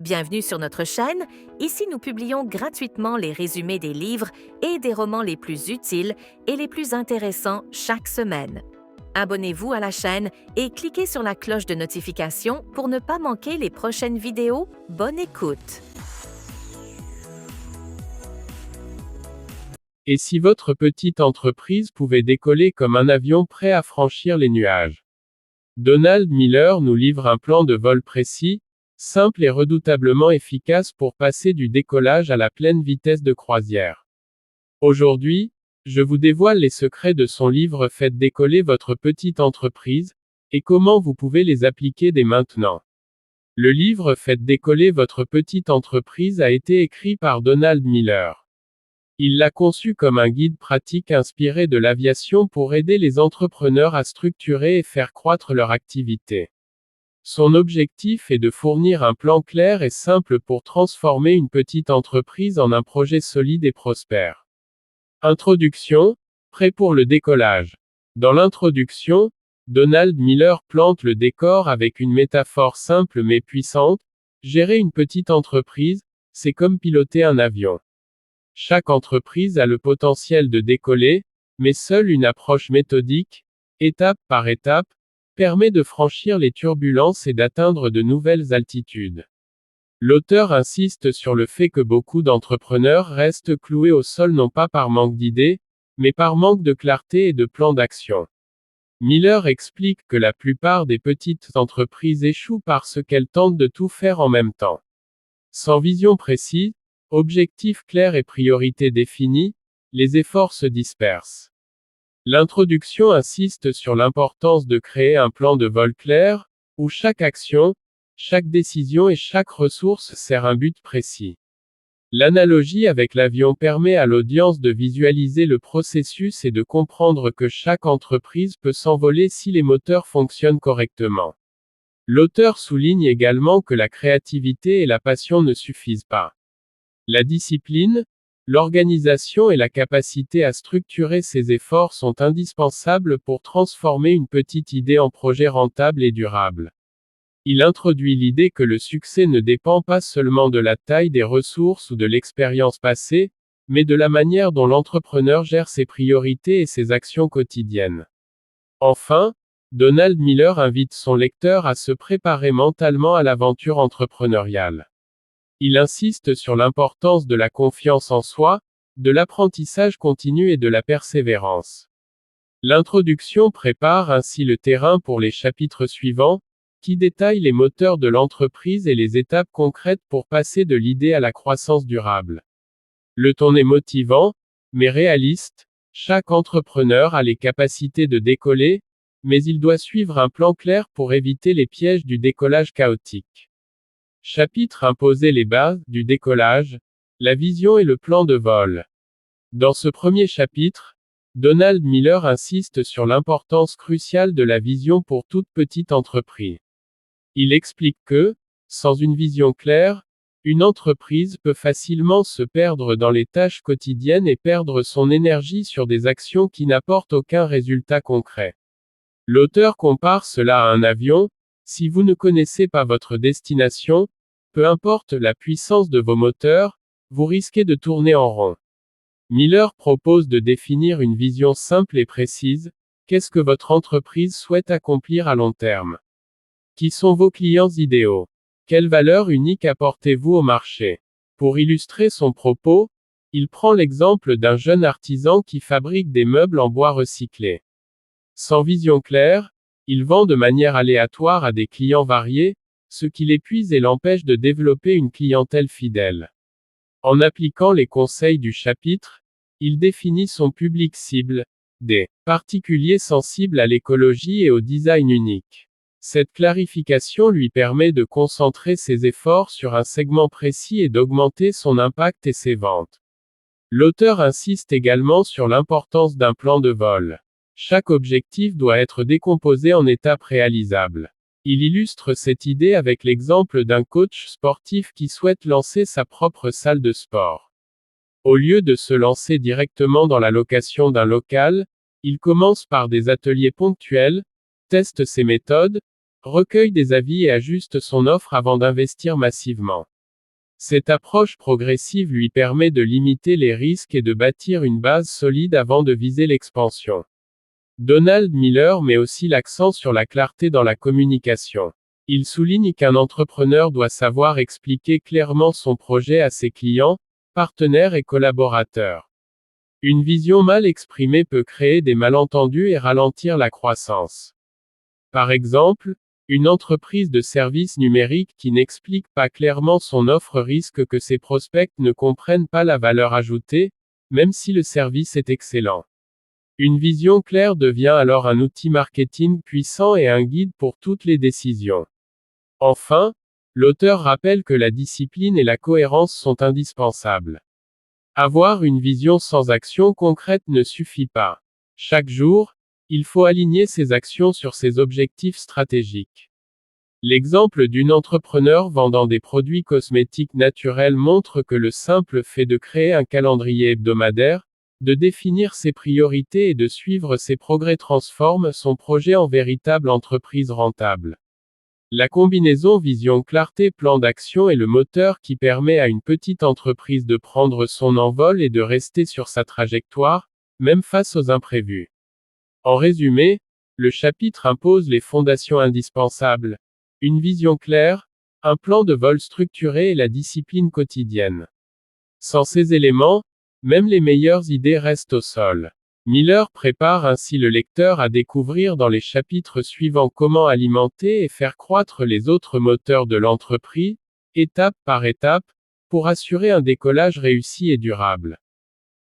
Bienvenue sur notre chaîne. Ici, nous publions gratuitement les résumés des livres et des romans les plus utiles et les plus intéressants chaque semaine. Abonnez-vous à la chaîne et cliquez sur la cloche de notification pour ne pas manquer les prochaines vidéos. Bonne écoute! Et si votre petite entreprise pouvait décoller comme un avion prêt à franchir les nuages? Donald Miller nous livre un plan de vol précis, simple et redoutablement efficace pour passer du décollage à la pleine vitesse de croisière. Aujourd'hui, je vous dévoile les secrets de son livre Faites décoller votre petite entreprise, et comment vous pouvez les appliquer dès maintenant. Le livre Faites décoller votre petite entreprise a été écrit par Donald Miller. Il l'a conçu comme un guide pratique inspiré de l'aviation pour aider les entrepreneurs à structurer et faire croître leur activité. Son objectif est de fournir un plan clair et simple pour transformer une petite entreprise en un projet solide et prospère. Introduction, prêt pour le décollage. Dans l'introduction, Donald Miller plante le décor avec une métaphore simple mais puissante. Gérer une petite entreprise, c'est comme piloter un avion. Chaque entreprise a le potentiel de décoller, mais seule une approche méthodique, étape par étape, permet de franchir les turbulences et d'atteindre de nouvelles altitudes. L'auteur insiste sur le fait que beaucoup d'entrepreneurs restent cloués au sol non pas par manque d'idées, mais par manque de clarté et de plan d'action. Miller explique que la plupart des petites entreprises échouent parce qu'elles tentent de tout faire en même temps. Sans vision précise, objectifs clairs et priorités définies, les efforts se dispersent. L'introduction insiste sur l'importance de créer un plan de vol clair, où chaque action, chaque décision et chaque ressource sert un but précis. L'analogie avec l'avion permet à l'audience de visualiser le processus et de comprendre que chaque entreprise peut s'envoler si les moteurs fonctionnent correctement. L'auteur souligne également que la créativité et la passion ne suffisent pas. La discipline, l'organisation et la capacité à structurer ses efforts sont indispensables pour transformer une petite idée en projet rentable et durable. Il introduit l'idée que le succès ne dépend pas seulement de la taille des ressources ou de l'expérience passée, mais de la manière dont l'entrepreneur gère ses priorités et ses actions quotidiennes. Enfin, Donald Miller invite son lecteur à se préparer mentalement à l'aventure entrepreneuriale. Il insiste sur l'importance de la confiance en soi, de l'apprentissage continu et de la persévérance. L'introduction prépare ainsi le terrain pour les chapitres suivants, qui détaillent les moteurs de l'entreprise et les étapes concrètes pour passer de l'idée à la croissance durable. Le ton est motivant, mais réaliste. Chaque entrepreneur a les capacités de décoller, mais il doit suivre un plan clair pour éviter les pièges du décollage chaotique. Chapitre Imposer les bases du décollage, la vision et le plan de vol. Dans ce premier chapitre, Donald Miller insiste sur l'importance cruciale de la vision pour toute petite entreprise. Il explique que, sans une vision claire, une entreprise peut facilement se perdre dans les tâches quotidiennes et perdre son énergie sur des actions qui n'apportent aucun résultat concret. L'auteur compare cela à un avion. Si vous ne connaissez pas votre destination, peu importe la puissance de vos moteurs, vous risquez de tourner en rond. Miller propose de définir une vision simple et précise. Qu'est-ce que votre entreprise souhaite accomplir à long terme? Qui sont vos clients idéaux? Quelle valeur unique apportez-vous au marché? Pour illustrer son propos, il prend l'exemple d'un jeune artisan qui fabrique des meubles en bois recyclé. Sans vision claire, il vend de manière aléatoire à des clients variés, ce qui l'épuise et l'empêche de développer une clientèle fidèle. En appliquant les conseils du chapitre, il définit son public cible, des particuliers sensibles à l'écologie et au design unique. Cette clarification lui permet de concentrer ses efforts sur un segment précis et d'augmenter son impact et ses ventes. L'auteur insiste également sur l'importance d'un plan de vol. Chaque objectif doit être décomposé en étapes réalisables. Il illustre cette idée avec l'exemple d'un coach sportif qui souhaite lancer sa propre salle de sport. Au lieu de se lancer directement dans la location d'un local, il commence par des ateliers ponctuels, teste ses méthodes, recueille des avis et ajuste son offre avant d'investir massivement. Cette approche progressive lui permet de limiter les risques et de bâtir une base solide avant de viser l'expansion. Donald Miller met aussi l'accent sur la clarté dans la communication. Il souligne qu'un entrepreneur doit savoir expliquer clairement son projet à ses clients, partenaires et collaborateurs. Une vision mal exprimée peut créer des malentendus et ralentir la croissance. Par exemple, une entreprise de services numériques qui n'explique pas clairement son offre risque que ses prospects ne comprennent pas la valeur ajoutée, même si le service est excellent. Une vision claire devient alors un outil marketing puissant et un guide pour toutes les décisions. Enfin, l'auteur rappelle que la discipline et la cohérence sont indispensables. Avoir une vision sans action concrète ne suffit pas. Chaque jour, il faut aligner ses actions sur ses objectifs stratégiques. L'exemple d'une entrepreneur vendant des produits cosmétiques naturels montre que le simple fait de créer un calendrier hebdomadaire, de définir ses priorités et de suivre ses progrès transforme son projet en véritable entreprise rentable. La combinaison vision-clarté-plan d'action est le moteur qui permet à une petite entreprise de prendre son envol et de rester sur sa trajectoire, même face aux imprévus. En résumé, le chapitre impose les fondations indispensables. Une vision claire, un plan de vol structuré et la discipline quotidienne. Sans ces éléments, même les meilleures idées restent au sol. Miller prépare ainsi le lecteur à découvrir dans les chapitres suivants comment alimenter et faire croître les autres moteurs de l'entreprise, étape par étape, pour assurer un décollage réussi et durable.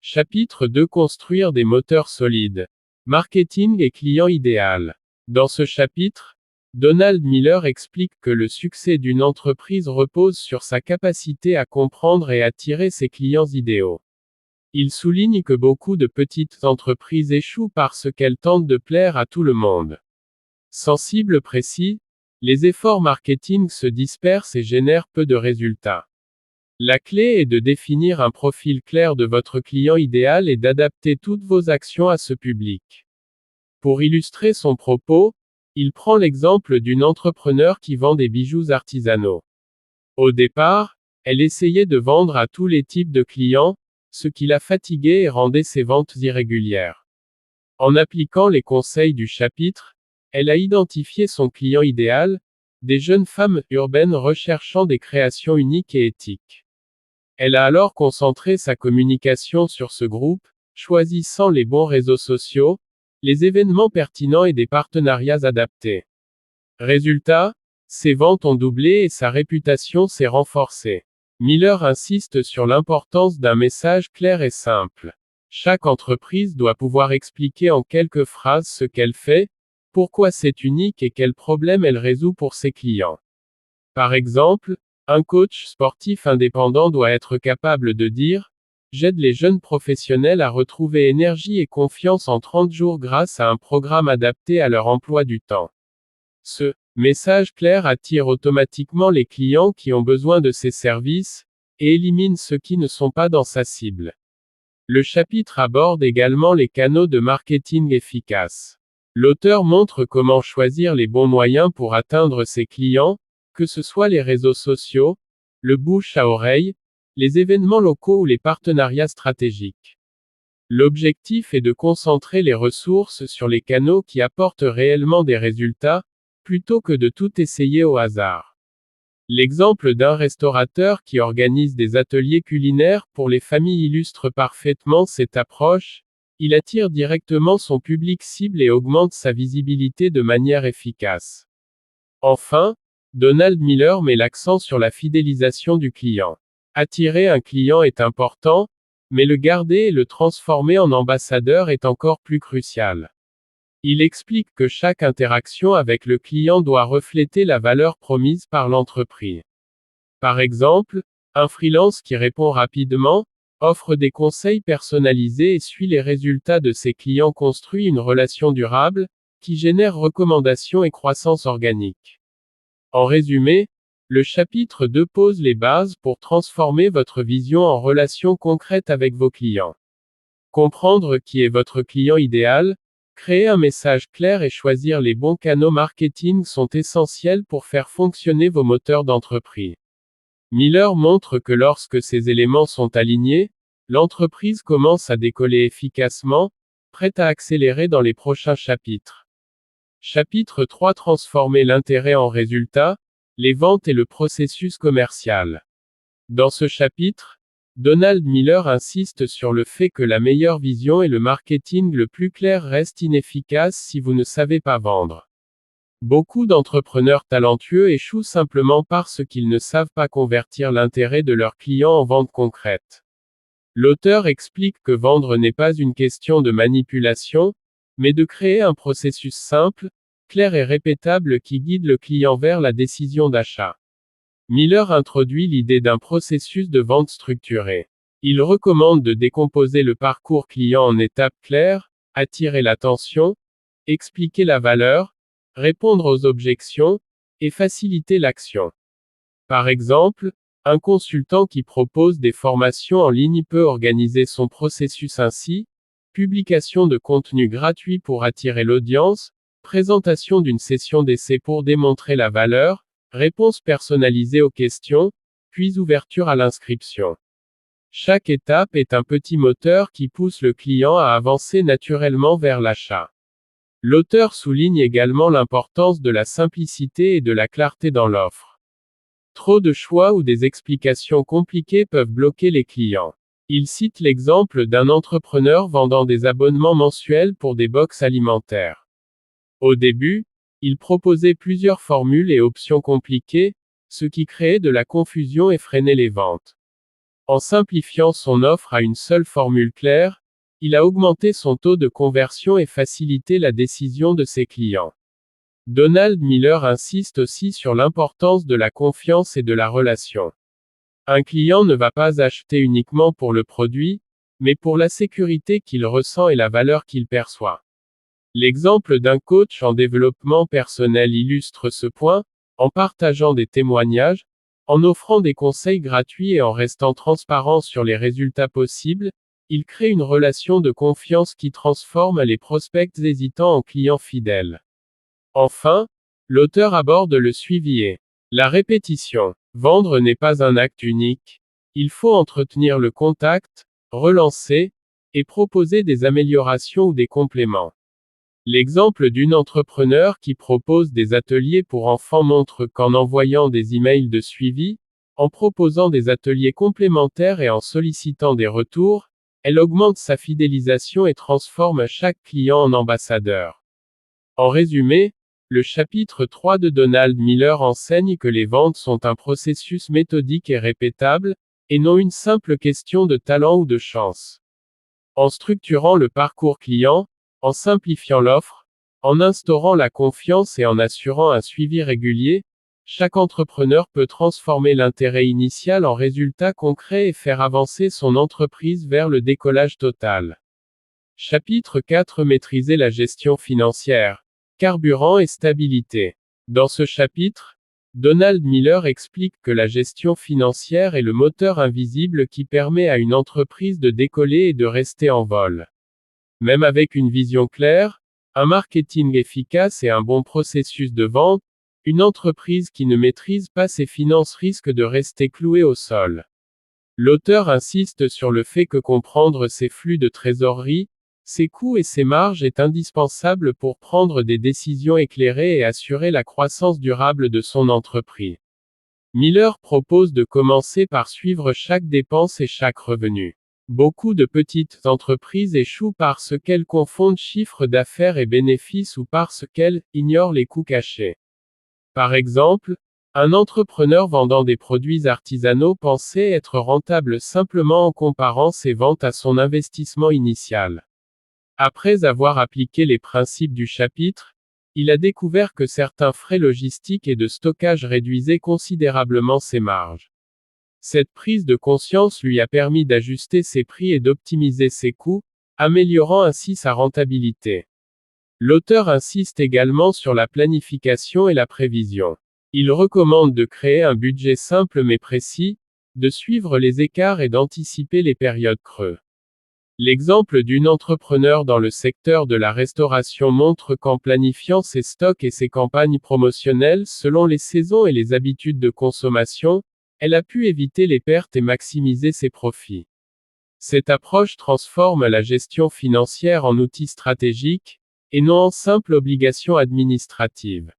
Chapitre 2 Construire des moteurs solides. Marketing et client idéal. Dans ce chapitre, Donald Miller explique que le succès d'une entreprise repose sur sa capacité à comprendre et attirer ses clients idéaux. Il souligne que beaucoup de petites entreprises échouent parce qu'elles tentent de plaire à tout le monde. Sans cible précis, les efforts marketing se dispersent et génèrent peu de résultats. La clé est de définir un profil clair de votre client idéal et d'adapter toutes vos actions à ce public. Pour illustrer son propos, il prend l'exemple d'une entrepreneur qui vend des bijoux artisanaux. Au départ, elle essayait de vendre à tous les types de clients, ce qui la fatiguait et rendait ses ventes irrégulières. En appliquant les conseils du chapitre, elle a identifié son client idéal, des jeunes femmes urbaines recherchant des créations uniques et éthiques. Elle a alors concentré sa communication sur ce groupe, choisissant les bons réseaux sociaux, les événements pertinents et des partenariats adaptés. Résultat, ses ventes ont doublé et sa réputation s'est renforcée. Miller insiste sur l'importance d'un message clair et simple. Chaque entreprise doit pouvoir expliquer en quelques phrases ce qu'elle fait, pourquoi c'est unique et quels problèmes elle résout pour ses clients. Par exemple, un coach sportif indépendant doit être capable de dire « J'aide les jeunes professionnels à retrouver énergie et confiance en 30 jours grâce à un programme adapté à leur emploi du temps ». Ce message clair attire automatiquement les clients qui ont besoin de ses services, et élimine ceux qui ne sont pas dans sa cible. Le chapitre aborde également les canaux de marketing efficaces. L'auteur montre comment choisir les bons moyens pour atteindre ses clients, que ce soit les réseaux sociaux, le bouche à oreille, les événements locaux ou les partenariats stratégiques. L'objectif est de concentrer les ressources sur les canaux qui apportent réellement des résultats, plutôt que de tout essayer au hasard. L'exemple d'un restaurateur qui organise des ateliers culinaires pour les familles illustre parfaitement cette approche. Il attire directement son public cible et augmente sa visibilité de manière efficace. Enfin, Donald Miller met l'accent sur la fidélisation du client. Attirer un client est important, mais le garder et le transformer en ambassadeur est encore plus crucial. Il explique que chaque interaction avec le client doit refléter la valeur promise par l'entreprise. Par exemple, un freelance qui répond rapidement, offre des conseils personnalisés et suit les résultats de ses clients construit une relation durable, qui génère recommandations et croissance organique. En résumé, le chapitre 2 pose les bases pour transformer votre vision en relation concrète avec vos clients. Comprendre qui est votre client idéal, Créer un message clair et choisir les bons canaux marketing sont essentiels pour faire fonctionner vos moteurs d'entreprise. Miller montre que lorsque ces éléments sont alignés, l'entreprise commence à décoller efficacement, prête à accélérer dans les prochains chapitres. Chapitre 3: Transformer l'intérêt en résultat, les ventes et le processus commercial. Dans ce chapitre, Donald Miller insiste sur le fait que la meilleure vision et le marketing le plus clair restent inefficaces si vous ne savez pas vendre. Beaucoup d'entrepreneurs talentueux échouent simplement parce qu'ils ne savent pas convertir l'intérêt de leurs clients en vente concrète. L'auteur explique que vendre n'est pas une question de manipulation, mais de créer un processus simple, clair et répétable qui guide le client vers la décision d'achat. Miller introduit l'idée d'un processus de vente structuré. Il recommande de décomposer le parcours client en étapes claires: attirer l'attention, expliquer la valeur, répondre aux objections, et faciliter l'action. Par exemple, un consultant qui propose des formations en ligne peut organiser son processus ainsi: publication de contenu gratuit pour attirer l'audience, présentation d'une session d'essai pour démontrer la valeur, réponse personnalisée aux questions, puis ouverture à l'inscription. Chaque étape est un petit moteur qui pousse le client à avancer naturellement vers l'achat. L'auteur souligne également l'importance de la simplicité et de la clarté dans l'offre. Trop de choix ou des explications compliquées peuvent bloquer les clients. Il cite l'exemple d'un entrepreneur vendant des abonnements mensuels pour des box alimentaires. Au début, il proposait plusieurs formules et options compliquées, ce qui créait de la confusion et freinait les ventes. En simplifiant son offre à une seule formule claire, il a augmenté son taux de conversion et facilité la décision de ses clients. Donald Miller insiste aussi sur l'importance de la confiance et de la relation. Un client ne va pas acheter uniquement pour le produit, mais pour la sécurité qu'il ressent et la valeur qu'il perçoit. L'exemple d'un coach en développement personnel illustre ce point: en partageant des témoignages, en offrant des conseils gratuits et en restant transparent sur les résultats possibles, il crée une relation de confiance qui transforme les prospects hésitants en clients fidèles. Enfin, l'auteur aborde le suivi et la répétition. Vendre n'est pas un acte unique. Il faut entretenir le contact, relancer, et proposer des améliorations ou des compléments. L'exemple d'une entrepreneur qui propose des ateliers pour enfants montre qu'en envoyant des emails de suivi, en proposant des ateliers complémentaires et en sollicitant des retours, elle augmente sa fidélisation et transforme chaque client en ambassadeur. En résumé, le chapitre 3 de Donald Miller enseigne que les ventes sont un processus méthodique et répétable, et non une simple question de talent ou de chance. En structurant le parcours client, en simplifiant l'offre, en instaurant la confiance et en assurant un suivi régulier, chaque entrepreneur peut transformer l'intérêt initial en résultat concret et faire avancer son entreprise vers le décollage total. Chapitre 4: Maîtriser la gestion financière. Carburant et stabilité. Dans ce chapitre, Donald Miller explique que la gestion financière est le moteur invisible qui permet à une entreprise de décoller et de rester en vol. Même avec une vision claire, un marketing efficace et un bon processus de vente, une entreprise qui ne maîtrise pas ses finances risque de rester clouée au sol. L'auteur insiste sur le fait que comprendre ses flux de trésorerie, ses coûts et ses marges est indispensable pour prendre des décisions éclairées et assurer la croissance durable de son entreprise. Miller propose de commencer par suivre chaque dépense et chaque revenu. Beaucoup de petites entreprises échouent parce qu'elles confondent chiffre d'affaires et bénéfices ou parce qu'elles ignorent les coûts cachés. Par exemple, un entrepreneur vendant des produits artisanaux pensait être rentable simplement en comparant ses ventes à son investissement initial. Après avoir appliqué les principes du chapitre, il a découvert que certains frais logistiques et de stockage réduisaient considérablement ses marges. Cette prise de conscience lui a permis d'ajuster ses prix et d'optimiser ses coûts, améliorant ainsi sa rentabilité. L'auteur insiste également sur la planification et la prévision. Il recommande de créer un budget simple mais précis, de suivre les écarts et d'anticiper les périodes creux. L'exemple d'une entrepreneur dans le secteur de la restauration montre qu'en planifiant ses stocks et ses campagnes promotionnelles selon les saisons et les habitudes de consommation, elle a pu éviter les pertes et maximiser ses profits. Cette approche transforme la gestion financière en outil stratégique, et non en simple obligation administrative.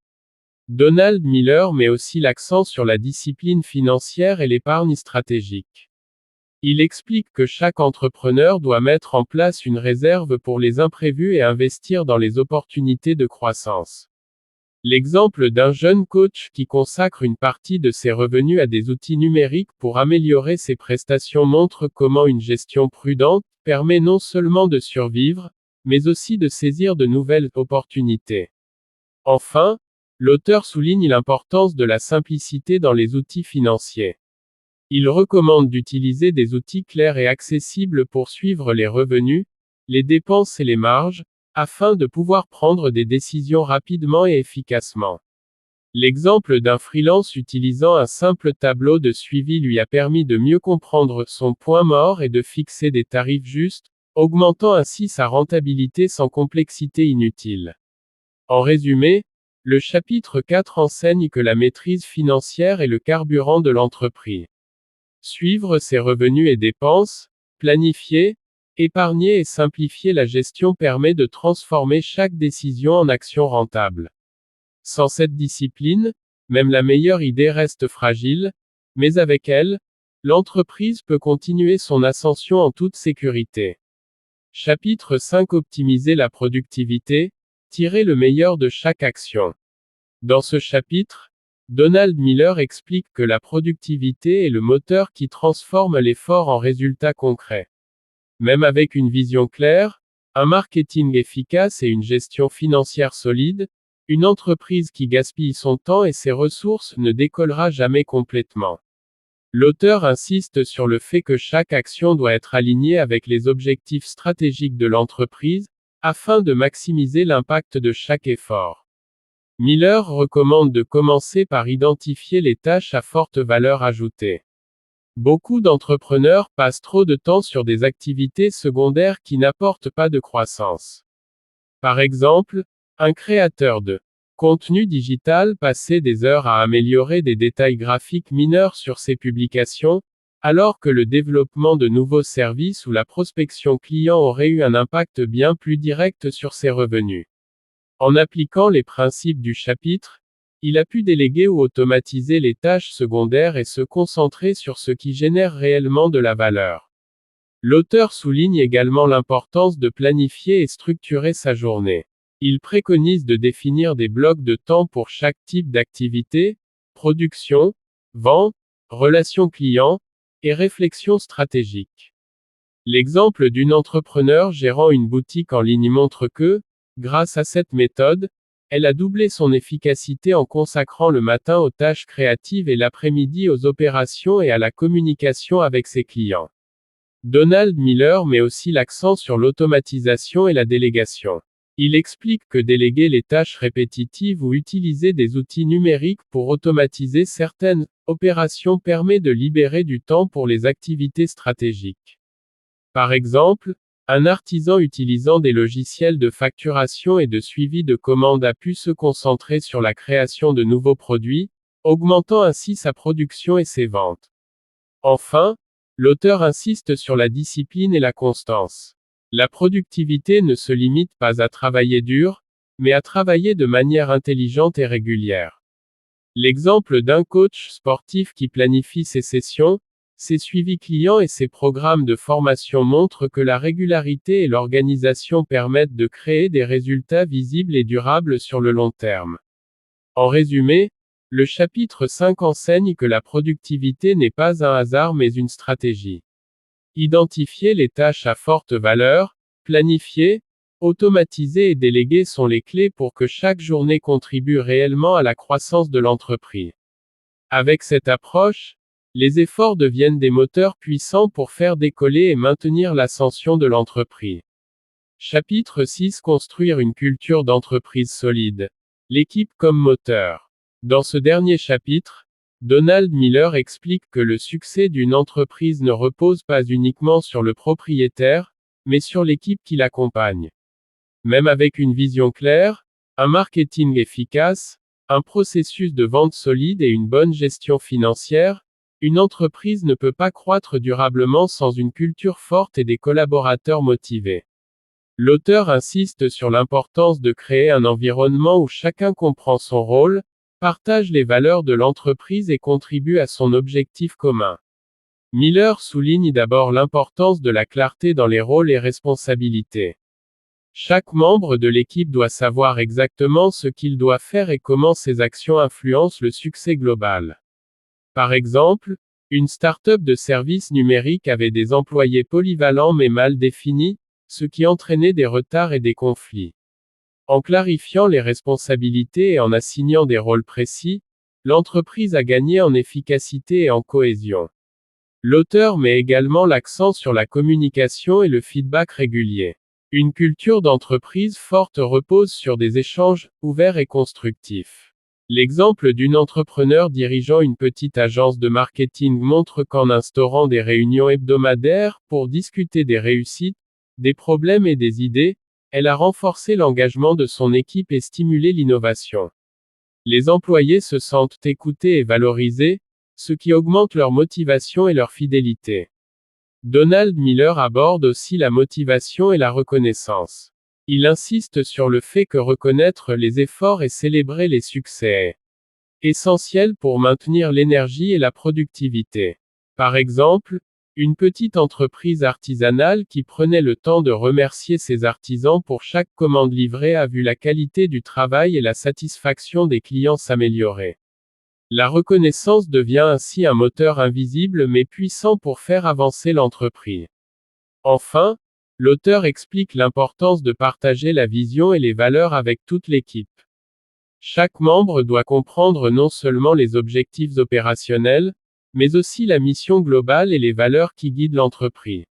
Donald Miller met aussi l'accent sur la discipline financière et l'épargne stratégique. Il explique que chaque entrepreneur doit mettre en place une réserve pour les imprévus et investir dans les opportunités de croissance. L'exemple d'un jeune coach qui consacre une partie de ses revenus à des outils numériques pour améliorer ses prestations montre comment une gestion prudente permet non seulement de survivre, mais aussi de saisir de nouvelles opportunités. Enfin, l'auteur souligne l'importance de la simplicité dans les outils financiers. Il recommande d'utiliser des outils clairs et accessibles pour suivre les revenus, les dépenses et les marges, afin de pouvoir prendre des décisions rapidement et efficacement. L'exemple d'un freelance utilisant un simple tableau de suivi lui a permis de mieux comprendre son point mort et de fixer des tarifs justes, augmentant ainsi sa rentabilité sans complexité inutile. En résumé, le chapitre 4 enseigne que la maîtrise financière est le carburant de l'entreprise. Suivre ses revenus et dépenses, planifier, épargner et simplifier la gestion permet de transformer chaque décision en action rentable. Sans cette discipline, même la meilleure idée reste fragile, mais avec elle, l'entreprise peut continuer son ascension en toute sécurité. Chapitre 5 Optimiser la productivité, tirer le meilleur de chaque action. Dans ce chapitre, Donald Miller explique que la productivité est le moteur qui transforme l'effort en résultats concrets. Même avec une vision claire, un marketing efficace et une gestion financière solide, une entreprise qui gaspille son temps et ses ressources ne décollera jamais complètement. L'auteur insiste sur le fait que chaque action doit être alignée avec les objectifs stratégiques de l'entreprise, afin de maximiser l'impact de chaque effort. Miller recommande de commencer par identifier les tâches à forte valeur ajoutée. Beaucoup d'entrepreneurs passent trop de temps sur des activités secondaires qui n'apportent pas de croissance. Par exemple, un créateur de contenu digital passait des heures à améliorer des détails graphiques mineurs sur ses publications, alors que le développement de nouveaux services ou la prospection client aurait eu un impact bien plus direct sur ses revenus. En appliquant les principes du chapitre, il a pu déléguer ou automatiser les tâches secondaires et se concentrer sur ce qui génère réellement de la valeur. L'auteur souligne également l'importance de planifier et structurer sa journée. Il préconise de définir des blocs de temps pour chaque type d'activité, production, vente, relations clients, et réflexion stratégique. L'exemple d'une entrepreneur gérant une boutique en ligne montre que, grâce à cette méthode, elle a doublé son efficacité en consacrant le matin aux tâches créatives et l'après-midi aux opérations et à la communication avec ses clients. Donald Miller met aussi l'accent sur l'automatisation et la délégation. Il explique que déléguer les tâches répétitives ou utiliser des outils numériques pour automatiser certaines opérations permet de libérer du temps pour les activités stratégiques. Par exemple, un artisan utilisant des logiciels de facturation et de suivi de commandes a pu se concentrer sur la création de nouveaux produits, augmentant ainsi sa production et ses ventes. Enfin, l'auteur insiste sur la discipline et la constance. La productivité ne se limite pas à travailler dur, mais à travailler de manière intelligente et régulière. L'exemple d'un coach sportif qui planifie ses sessions, ses suivis clients et ses programmes de formation montrent que la régularité et l'organisation permettent de créer des résultats visibles et durables sur le long terme. En résumé, le chapitre 5 enseigne que la productivité n'est pas un hasard mais une stratégie. Identifier les tâches à forte valeur, planifier, automatiser et déléguer sont les clés pour que chaque journée contribue réellement à la croissance de l'entreprise. Avec cette approche, les efforts deviennent des moteurs puissants pour faire décoller et maintenir l'ascension de l'entreprise. Chapitre 6 Construire une culture d'entreprise solide. L'équipe comme moteur. Dans ce dernier chapitre, Donald Miller explique que le succès d'une entreprise ne repose pas uniquement sur le propriétaire, mais sur l'équipe qui l'accompagne. Même avec une vision claire, un marketing efficace, un processus de vente solide et une bonne gestion financière, une entreprise ne peut pas croître durablement sans une culture forte et des collaborateurs motivés. L'auteur insiste sur l'importance de créer un environnement où chacun comprend son rôle, partage les valeurs de l'entreprise et contribue à son objectif commun. Miller souligne d'abord l'importance de la clarté dans les rôles et responsabilités. Chaque membre de l'équipe doit savoir exactement ce qu'il doit faire et comment ses actions influencent le succès global. Par exemple, une start-up de services numériques avait des employés polyvalents mais mal définis, ce qui entraînait des retards et des conflits. En clarifiant les responsabilités et en assignant des rôles précis, l'entreprise a gagné en efficacité et en cohésion. L'auteur met également l'accent sur la communication et le feedback régulier. Une culture d'entreprise forte repose sur des échanges ouverts et constructifs. L'exemple d'une entrepreneur dirigeant une petite agence de marketing montre qu'en instaurant des réunions hebdomadaires pour discuter des réussites, des problèmes et des idées, elle a renforcé l'engagement de son équipe et stimulé l'innovation. Les employés se sentent écoutés et valorisés, ce qui augmente leur motivation et leur fidélité. Donald Miller aborde aussi la motivation et la reconnaissance. Il insiste sur le fait que reconnaître les efforts et célébrer les succès est essentiel pour maintenir l'énergie et la productivité. Par exemple, une petite entreprise artisanale qui prenait le temps de remercier ses artisans pour chaque commande livrée a vu la qualité du travail et la satisfaction des clients s'améliorer. La reconnaissance devient ainsi un moteur invisible mais puissant pour faire avancer l'entreprise. Enfin, l'auteur explique l'importance de partager la vision et les valeurs avec toute l'équipe. Chaque membre doit comprendre non seulement les objectifs opérationnels, mais aussi la mission globale et les valeurs qui guident l'entreprise.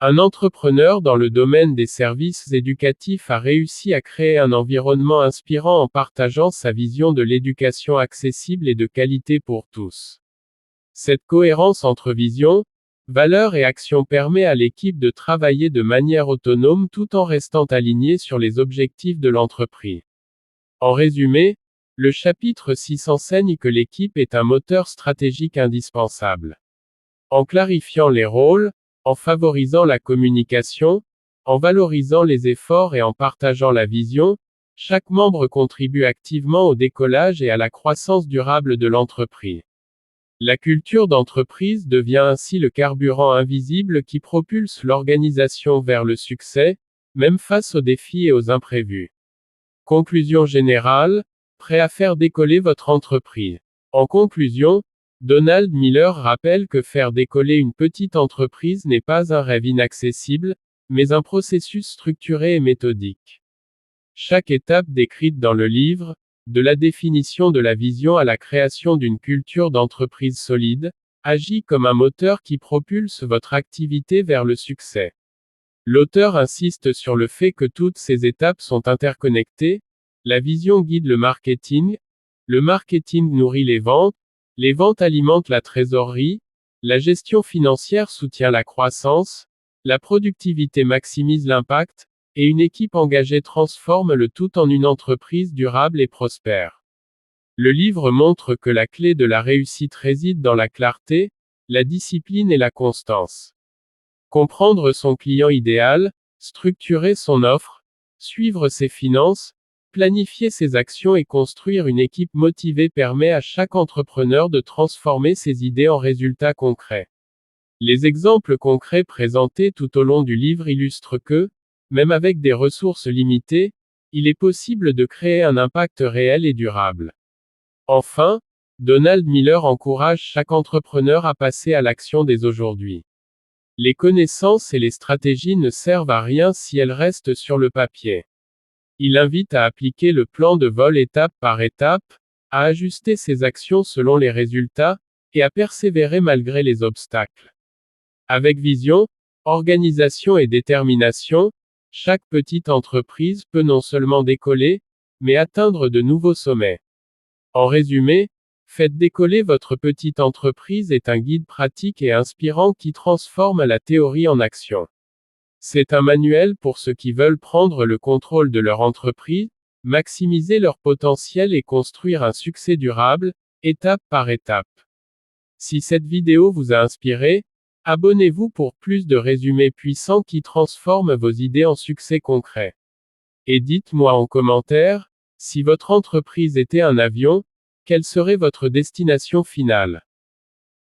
Un entrepreneur dans le domaine des services éducatifs a réussi à créer un environnement inspirant en partageant sa vision de l'éducation accessible et de qualité pour tous. Cette cohérence entre vision, valeurs et action permet à l'équipe de travailler de manière autonome tout en restant alignée sur les objectifs de l'entreprise. En résumé, le chapitre 6 enseigne que l'équipe est un moteur stratégique indispensable. En clarifiant les rôles, en favorisant la communication, en valorisant les efforts et en partageant la vision, chaque membre contribue activement au décollage et à la croissance durable de l'entreprise. La culture d'entreprise devient ainsi le carburant invisible qui propulse l'organisation vers le succès, même face aux défis et aux imprévus. Conclusion générale, prêt à faire décoller votre entreprise. En conclusion, Donald Miller rappelle que faire décoller une petite entreprise n'est pas un rêve inaccessible, mais un processus structuré et méthodique. Chaque étape décrite dans le livre, de la définition de la vision à la création d'une culture d'entreprise solide, agit comme un moteur qui propulse votre activité vers le succès. L'auteur insiste sur le fait que toutes ces étapes sont interconnectées, la vision guide le marketing nourrit les ventes alimentent la trésorerie, la gestion financière soutient la croissance, la productivité maximise l'impact, et une équipe engagée transforme le tout en une entreprise durable et prospère. Le livre montre que la clé de la réussite réside dans la clarté, la discipline et la constance. Comprendre son client idéal, structurer son offre, suivre ses finances, planifier ses actions et construire une équipe motivée permet à chaque entrepreneur de transformer ses idées en résultats concrets. Les exemples concrets présentés tout au long du livre illustrent que, même avec des ressources limitées, il est possible de créer un impact réel et durable. Enfin, Donald Miller encourage chaque entrepreneur à passer à l'action dès aujourd'hui. Les connaissances et les stratégies ne servent à rien si elles restent sur le papier. Il invite à appliquer le plan de vol étape par étape, à ajuster ses actions selon les résultats, et à persévérer malgré les obstacles. Avec vision, organisation et détermination, chaque petite entreprise peut non seulement décoller, mais atteindre de nouveaux sommets. En résumé, Faites décoller votre petite entreprise est un guide pratique et inspirant qui transforme la théorie en action. C'est un manuel pour ceux qui veulent prendre le contrôle de leur entreprise, maximiser leur potentiel et construire un succès durable, étape par étape. Si cette vidéo vous a inspiré, abonnez-vous pour plus de résumés puissants qui transforment vos idées en succès concret. Et dites-moi en commentaire, si votre entreprise était un avion, quelle serait votre destination finale?